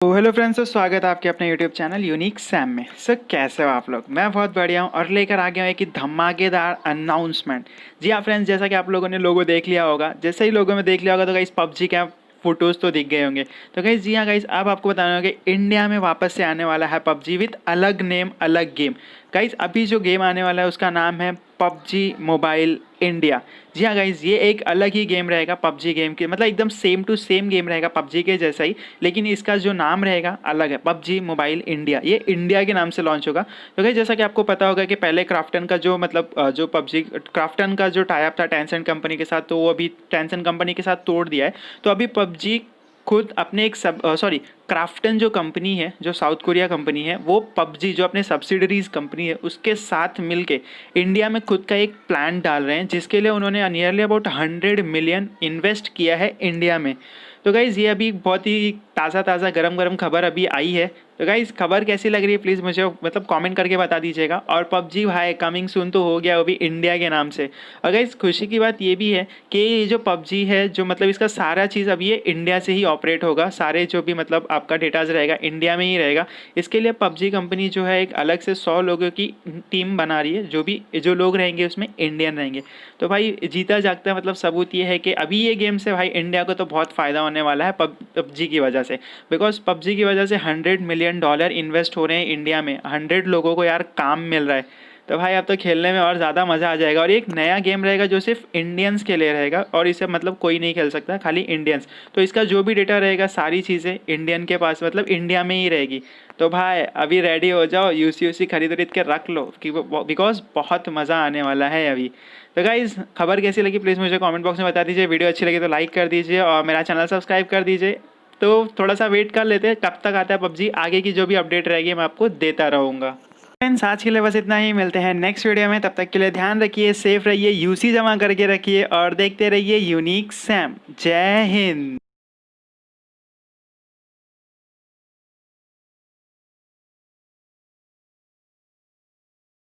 तो hello friends, तो स्वागत है आपके अपने यूट्यूब चैनल यूनिक सैम में। सर कैसे हो आप लोग? मैं बहुत बढ़िया हूँ और लेकर आ गया हूँ एक धमाकेदार अनाउंसमेंट। जी हाँ फ्रेंड्स, जैसा कि आप लोगों ने लोगो देख लिया होगा, जैसे ही लोगो में देख लिया होगा तो गाइस पबजी के फोटोज़ तो दिख गए होंगे। तो गाइस जी हाँ गाइस, अब आपको बताना होगा कि इंडिया में वापस से आने वाला है पबजी विथ अलग नेम अलग गेम। गाइस अभी जो गेम आने वाला है उसका नाम है पबजी मोबाइल इंडिया। जी हाँ गाइज, ये एक अलग ही गेम रहेगा पबजी गेम के, मतलब एकदम सेम टू सेम गेम रहेगा पबजी के जैसा ही, लेकिन इसका जो नाम रहेगा अलग है, पबजी मोबाइल इंडिया। ये इंडिया के नाम से लॉन्च होगा। तो गाइज जैसा कि आपको पता होगा कि पहले क्राफ्टन का जो जो पबजी क्राफ्टन का जो टाई अप था टेंसेंट कंपनी के साथ, तो वो अभी टेंसेंट कंपनी के साथ तोड़ दिया है। तो अभी पबजी खुद अपने एक क्राफ्टन जो कंपनी है, जो साउथ कोरिया कंपनी है, वो पबजी जो अपने सब्सिडरीज कंपनी है उसके साथ मिलके इंडिया में खुद का एक प्लान डाल रहे हैं, जिसके लिए उन्होंने नियरली अबाउट 100 मिलियन इन्वेस्ट किया है इंडिया में। तो गाइज़ ये अभी बहुत ही ताज़ा गरम गरम खबर अभी आई है। तो गाइज़ खबर कैसी लग रही है प्लीज़ मुझे कमेंट करके बता दीजिएगा। और पबजी भाई कमिंग सून तो हो गया, वो भी इंडिया के नाम से। और गाइज़ खुशी की बात ये भी है कि ये जो पबजी है, जो इसका सारा चीज़ अभी ये इंडिया से ही ऑपरेट होगा। सारे जो भी आपका डेटाज रहेगा इंडिया में ही रहेगा। इसके लिए पबजी कंपनी जो है एक अलग से 100 लोगों की टीम बना रही है, जो लोग रहेंगे उसमें इंडियन रहेंगे। तो भाई जीता जागता सबूत ये है कि अभी ये गेम से भाई इंडिया को तो बहुत फ़ायदा होने वाला है पबजी की वजह से। बिकॉज पबजी की वजह से $100 मिलियन इन्वेस्ट हो रहे हैं इंडिया में। 100 लोगों को यार काम मिल रहा है। तो भाई अब तो खेलने में और ज़्यादा मज़ा आ जाएगा। और एक नया गेम रहेगा जो सिर्फ इंडियंस के लिए रहेगा, और इसे कोई नहीं खेल सकता, खाली इंडियंस। तो इसका जो भी डेटा रहेगा, सारी चीज़ें इंडियन के पास, इंडिया में ही रहेगी। तो भाई अभी रेडी हो जाओ, यूसी खरीद के रख लो कि बिकॉज बहुत मज़ा आने वाला है अभी। तो गाइज़ खबर कैसी लगी प्लीज़ मुझे कमेंट बॉक्स में बता दीजिए। वीडियो अच्छी लगी तो लाइक कर दीजिए और मेरा चैनल सब्सक्राइब कर दीजिए। तो थोड़ा सा वेट कर लेते हैं कब तक आता है पबजी। आगे की जो भी अपडेट रहेगी मैं आपको देता रहूँगा। फ्रेंड्स आज के लिए बस इतना ही, मिलते हैं नेक्स्ट वीडियो में। तब तक के लिए ध्यान रखिए, सेफ रहिए, यूसी जमा करके रखिए और देखते रहिए यूनिक सैम। जय हिंद।